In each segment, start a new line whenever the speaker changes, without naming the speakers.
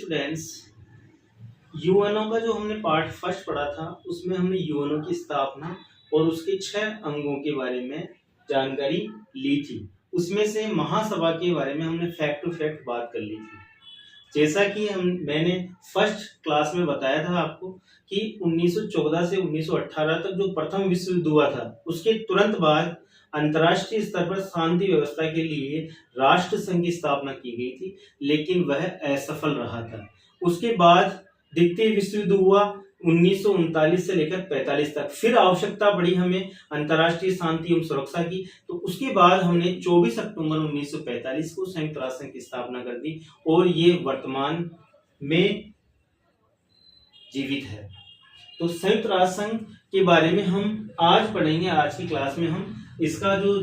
Students, UNO का जो हमने पार्ट फर्स्ट पढ़ा था उसमें हमने यूएनओ की स्थापना और उसके 6 अंगों के बारे में जानकारी ली थी। उसमें से महासभा के बारे में हमने फैक्ट टू फैक्ट बात कर ली थी। जैसा कि मैंने फर्स्ट क्लास में बताया था आपको कि 1914 से 1918 तक जो प्रथम विश्व युद्ध हुआ था उसके तुरंत बाद अंतर्राष्ट्रीय स्तर पर शांति व्यवस्था के लिए राष्ट्र संघ की स्थापना की गई थी, लेकिन वह असफल रहा था। उसके बाद द्वितीय विश्व युद्ध हुआ 1939 से लेकर 45 तक। फिर आवश्यकता पड़ी हमें अंतर्राष्ट्रीय शांति एवं सुरक्षा की, तो उसके बाद हमने 24 अक्टूबर 1945 को संयुक्त राष्ट्र संघ की स्थापना कर दी और ये वर्तमान में जीवित है। तो संयुक्त राष्ट्र संघ के बारे में हम आज पढ़ेंगे। आज की क्लास में हम इसका जो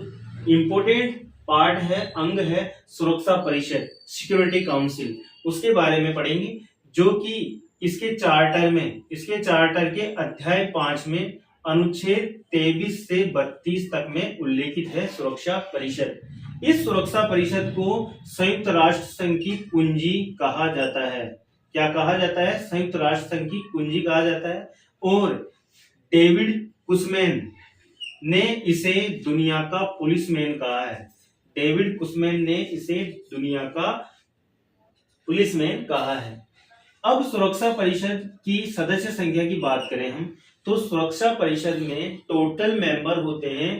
इम्पोर्टेंट पार्ट है, अंग है सुरक्षा परिषद, सिक्योरिटी काउंसिल, उसके बारे में पढ़ेंगे, जो कि इसके चार्टर के अध्याय 5 में अनुच्छेद 23 से 32 तक में उल्लेखित है सुरक्षा परिषद। इस सुरक्षा परिषद को संयुक्त राष्ट्र संघ की कुंजी कहा जाता है। क्या कहा जाता है? संयुक्त राष्ट्र संघ की कुंजी कहा जाता है। और डेविड कुशमैन ने इसे दुनिया का पुलिसमैन कहा है। डेविड कुशमैन ने इसे दुनिया का पुलिसमैन कहा है। अब सुरक्षा परिषद की सदस्य संख्या की बात करें हम, तो सुरक्षा परिषद में टोटल मेंबर होते हैं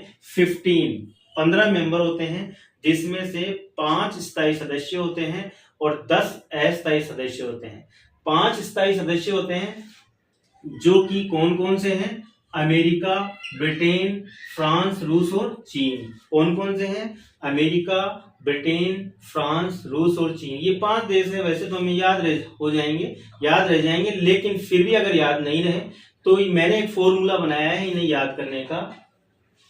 15 मेंबर होते हैं, जिसमें से 5 स्थायी सदस्य होते हैं और 10 अस्थायी सदस्य होते हैं। 5 स्थायी सदस्य होते हैं जो कि कौन कौन से हैं? अमेरिका, ब्रिटेन, फ्रांस, रूस और चीन। कौन कौन से हैं? अमेरिका, ब्रिटेन, फ्रांस, रूस और चीन। ये 5 देश हैं। वैसे तो हमें याद रह जाएंगे, लेकिन फिर भी अगर याद नहीं रहे तो मैंने एक फॉर्मूला बनाया है इन्हें याद करने का।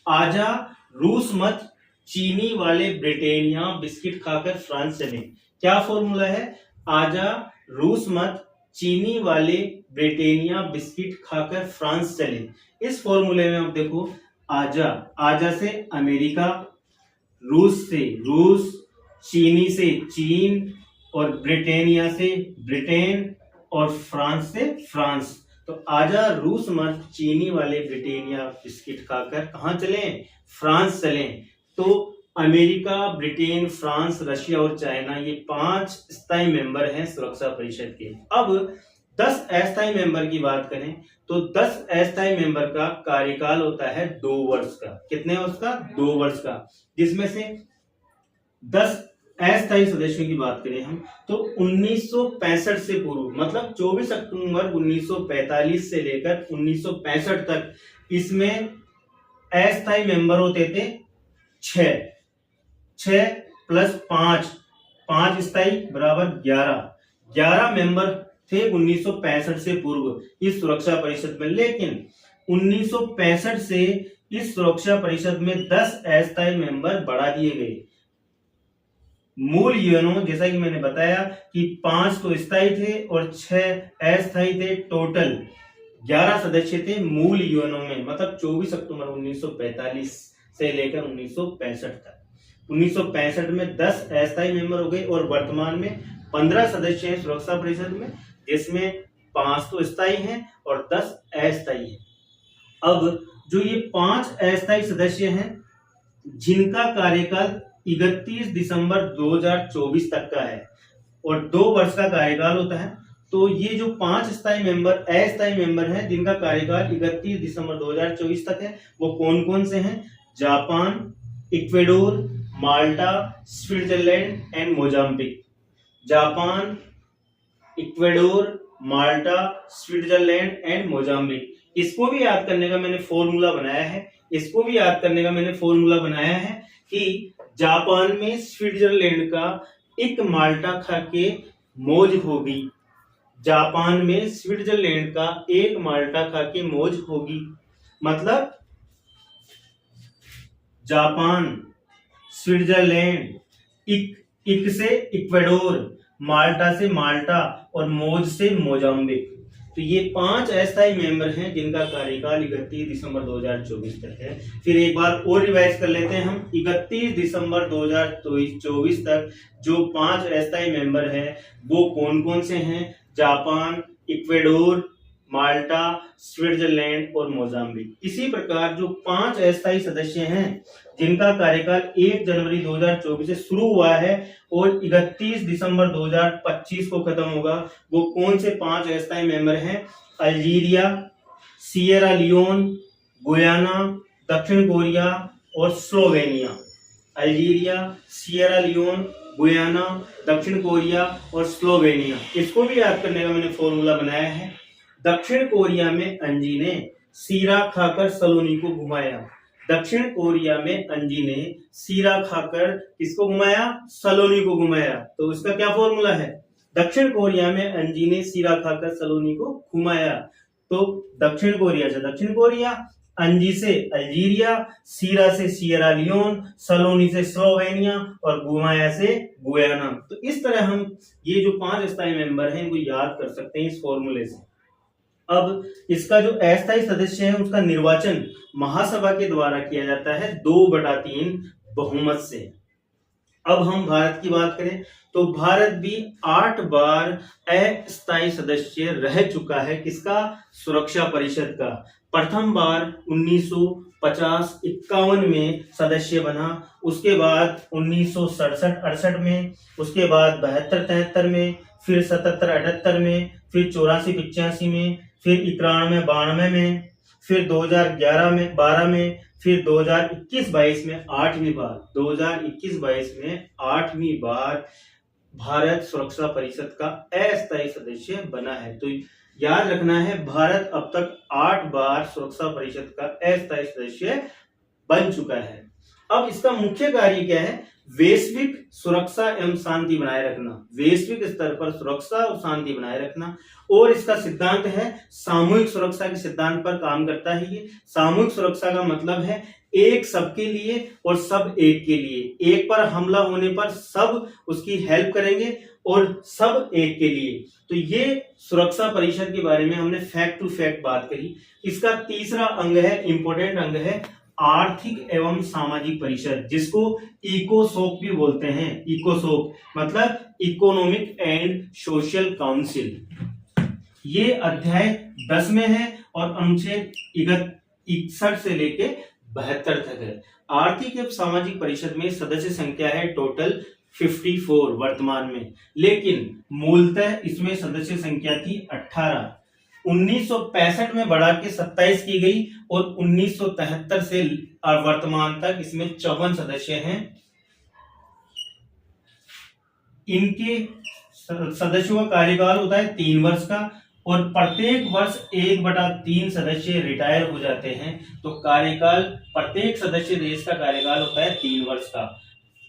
आजा रूस मत, चीनी वाले ब्रिटेनिया बिस्किट खाकर फ्रांस चले। क्या फॉर्मूला है? आजा रूस मत, चीनी वाले ब्रिटेनिया बिस्किट खाकर फ्रांस चले। इस फॉर्मूले में आप देखो, आजा से अमेरिका, रूस से रूस, चीनी से चीन और ब्रिटेनिया से ब्रिटेन और फ्रांस से फ्रांस। तो आजा रूस मत, चीनी वाले ब्रिटेनिया बिस्किट खाकर कहां चलें? फ्रांस चलें। तो अमेरिका, ब्रिटेन, फ्रांस, रशिया और चाइना, ये 5 स्थायी मेंबर हैं सुरक्षा परिषद के। अब 10 अस्थायी मेंबर की बात करें तो 10 अस्थायी मेंबर का कार्यकाल होता है 2 वर्ष का। कितने वर्ष का? 2 वर्ष का। जिसमें से 10 अस्थायी सदस्यों की बात करें हम तो 1965 से पूर्व, मतलब 24 अक्टूबर 1945 से लेकर 1965 तक इसमें अस्थायी मेंबर होते थे 6 प्लस 5 स्थायी बराबर 11 मेंबर थे 1965 से पूर्व इस सुरक्षा परिषद में। लेकिन 1965 से इस सुरक्षा परिषद में 10 अस्थायी मेंबर बढ़ा दिए गए। मूल यूएनओ, जैसा कि मैंने बताया कि 5 तो स्थायी थे और 6 अस्थायी थे। टोटल 11 सदस्य थे मूल यूएनओ में, मतलब 24 अक्टूबर 1945 से लेकर 1965 तक। 1965 में 10 अस्थायी मेंबर हो गए और वर्तमान में 15 सदस्य हैं सुरक्षा परिषद में, जिसमें 5 तो स्थायी हैं और 10 अस्थायी हैं। अब जो ये 5 अस्थायी सदस्य हैं जिनका कार्यकाल 31 दिसंबर 2024 तक का है और 2 वर्ष का कार्यकाल होता है, तो ये जो 5 अस्थायी मेंबर हैं जिनका कार्यकाल 31 दिसंबर 2024 तक है, वो कौन कौन से हैं? Japan, Ecuador, Malta, Switzerland and Mozambique. Japan, Ecuador, Malta, Switzerland and Mozambique. इसको भी याद करने का मैंने फॉर्मूला बनाया है कि जापान में स्विट्जरलैंड का एक माल्टा खा के मौज होगी। जापान में स्विट्जरलैंड का एक माल्टा खा के मौज होगी, मतलब जापान, स्विट्जरलैंड, इक से इक्वेडोर, माल्टा से माल्टा और मौज से मोजाम्बिक। तो ये 5 अस्थायी मेंबर हैं जिनका कार्यकाल 31 दिसंबर 2024 तक है। फिर एक बार और रिवाइज कर लेते हैं हम। 31 दिसंबर 2024 तक जो 5 अस्थायी मेंबर हैं वो कौन कौन से हैं? जापान, इक्वेडोर, माल्टा, स्विट्जरलैंड और मोजाम्बिक। इसी प्रकार जो 5 अस्थायी सदस्य हैं जिनका कार्यकाल 1 जनवरी 2024 से शुरू हुआ है और 31 दिसंबर 2025 को खत्म होगा, वो कौन से 5 अस्थायी मेंबर हैं? अल्जीरिया, सिएरा लियोन, गुयाना, दक्षिण कोरिया और Slovenia. Algeria, Sierra Leone, Guyana, दक्षिण कोरिया और स्लोवेनिया। इसको भी याद करने का मैंने फॉर्मूला बनाया है। दक्षिण कोरिया में अंजी ने सीरा खाकर सलोनी को घुमाया। दक्षिण कोरिया में अंजी ने सीरा खाकर किसको घुमाया? सलोनी को घुमाया। तो इसका क्या फॉर्मूला है? दक्षिण कोरिया में अंजी ने सीरा खाकर सलोनी को घुमाया। तो दक्षिण कोरिया से दक्षिण कोरिया, अंजी से अल्जीरिया, सीरा से सिएरा लियोन, सलोनी से स्लोवेनिया और गुमाया से गुयाना। तो इस तरह हम ये जो 5 अस्थायी मेंबर हैं इनको याद कर सकते हैं इस फॉर्मूले से। अब इसका जो अस्थायी सदस्य है उसका निर्वाचन महासभा के द्वारा किया जाता है 2/3 बहुमत से। अब हम भारत की बात करें तो भारत भी 8 बार अस्थायी सदस्य रह चुका है। किसका? सुरक्षा परिषद का। प्रथम बार 1950-51 में सदस्य बना, उसके बाद 1967-68 में, उसके बाद 72-73 में, फिर 77-78 में, फिर 84-85 में, फिर 91-92 में, फिर 2011-12 में, फिर 2021-22 में 8वीं बार। 2021-22 में 8वीं बार भारत सुरक्षा परिषद का अस्थायी सदस्य बना है। तो याद रखना है भारत अब तक 8 बार सुरक्षा परिषद का अस्थायी सदस्य बन चुका है। अब इसका मुख्य कार्य क्या है? वैश्विक सुरक्षा एवं शांति बनाए रखना, वैश्विक स्तर पर सुरक्षा और शांति बनाए रखना। और इसका सिद्धांत है सामूहिक सुरक्षा के सिद्धांत पर काम करता है। ये सामूहिक सुरक्षा का मतलब है एक सबके लिए और सब एक के लिए। एक पर हमला होने पर सब उसकी हेल्प करेंगे और सब एक के लिए। तो ये सुरक्षा परिषद के बारे में हमने फैक्ट टू फैक्ट बात करी। इसका तीसरा अंग है, इंपॉर्टेंट अंग है, आर्थिक एवं सामाजिक परिषद, जिसको इकोसोक भी बोलते हैं। इकोसोक मतलब इकोनॉमिक एंड सोशल काउंसिल। ये अध्याय 10 में है और अनुच्छेद 61 से लेके 72 तक है। आर्थिक एवं सामाजिक परिषद में सदस्य संख्या है टोटल 54 वर्तमान में, लेकिन मूलतः इसमें सदस्य संख्या थी 18। 1965 में बढ़ा के 27 की गई और 1973 से वर्तमान तक इसमें 54 सदस्य हैं। इनके सदस्यों का कार्यकाल होता है 3 वर्ष का और प्रत्येक वर्ष 1/3 सदस्य रिटायर हो जाते हैं। तो कार्यकाल प्रत्येक सदस्य देश का कार्यकाल होता है 3 वर्ष का।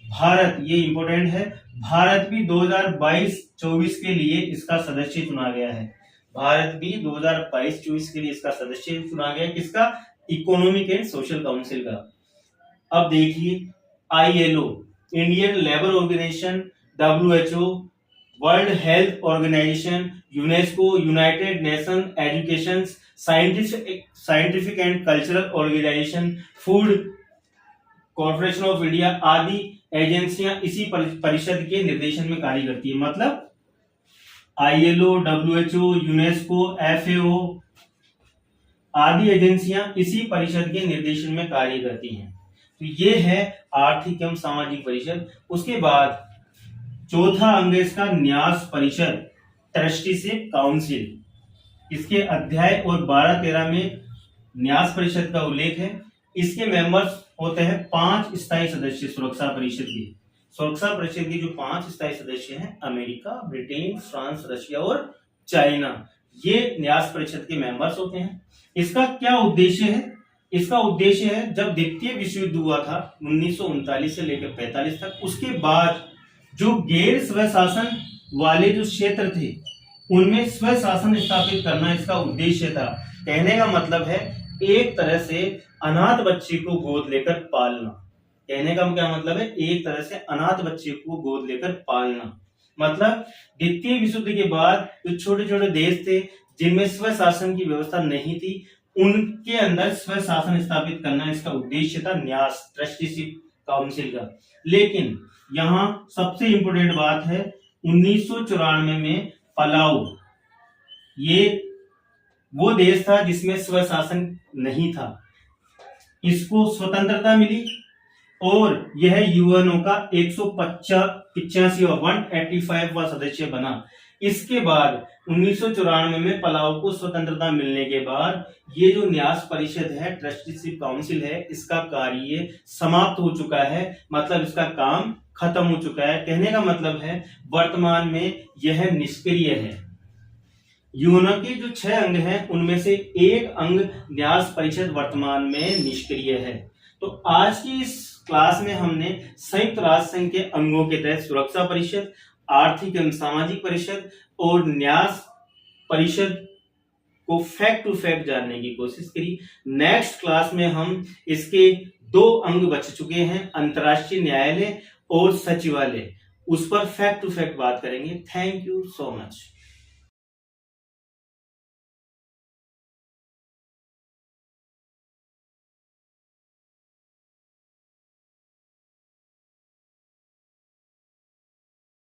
भारत, ये इंपॉर्टेंट है, भारत भी 2022-24 के लिए इसका सदस्य चुना गया है। भारत भी 2022-24 के लिए इसका सदस्य चुना गया। किसका? इकोनॉमिक एंड सोशल काउंसिल का। अब देखिए ILO, Indian labour organisation, WHO, world health organisation, UNESCO, united nation education, scientific and cultural organisation, food corporation of India आदि एजेंसियां इसी परिषद के निर्देशन में कार्य करती है। मतलब ILO, WHO, यूनेस्को, FAO आदि एजेंसियां इसी परिषद के निर्देशन में कार्य करती हैं। तो ये है आर्थिक एवं सामाजिक परिषद। उसके बाद चौथा अंग इसका न्यास परिषद, ट्रस्टीशिप काउंसिल। इसके अध्याय और 12-13 में न्यास परिषद का उल्लेख है। इसके मेंबर्स होते हैं 5 स्थायी सदस्य सुरक्षा परिषद के। सुरक्षा परिषद के जो 5 स्थायी सदस्य हैं, अमेरिका, ब्रिटेन, फ्रांस, रशिया और चाइना, ये न्यास परिषद के मेंबर्स होते हैं। इसका क्या उद्देश्य है? इसका उद्देश्य है जब द्वितीय विश्व युद्ध हुआ था 1939 से लेकर 45 तक, उसके बाद जो गैर स्वशासन वाले जो क्षेत्र थे उनमें स्वशासन स्थापित करना इसका उद्देश्य था। कहने का मतलब है एक तरह से अनाथ बच्चे को गोद लेकर पालना। कहने का क्या मतलब है? एक तरह से अनाथ बच्चे को गोद लेकर पालना। मतलब द्वितीय विश्व युद्ध के बाद जो छोटे छोटे देश थे जिनमें स्वशासन की व्यवस्था नहीं थी, उनके अंदर स्वशासन स्थापित करना इसका उद्देश्य था, न्यास ट्रस्टीशिप काउंसिल का। लेकिन यहाँ सबसे इंपोर्टेंट बात है 1994 में पलाऊ, ये वो देश था जिसमें स्वशासन नहीं था, इसको स्वतंत्रता मिली और यह यूएनओ का 185वां सदस्य बना। इसके बाद 1994 में पलाऊ को स्वतंत्रता मिलने के बाद ये जो न्यास परिषद है, ट्रस्टीशिप काउंसिल है, इसका कार्य समाप्त हो चुका है, मतलब इसका काम खत्म हो चुका है। कहने का मतलब है वर्तमान में यह निष्क्रिय है। यूएनओ के जो 6 अंग हैं उनमें से एक अंग न्यास परिषद वर्तमान में निष्क्रिय है। तो आज की इस क्लास में हमने संयुक्त राष्ट्र संघ के अंगों के तहत सुरक्षा परिषद, आर्थिक एवं सामाजिक परिषद और न्यास परिषद को फैक्ट टू फैक्ट जानने की कोशिश करी। नेक्स्ट क्लास में हम इसके 2 अंग बच चुके हैं, अंतर्राष्ट्रीय न्यायालय और सचिवालय, उस पर फैक्ट टू फैक्ट बात करेंगे। Thank you so much.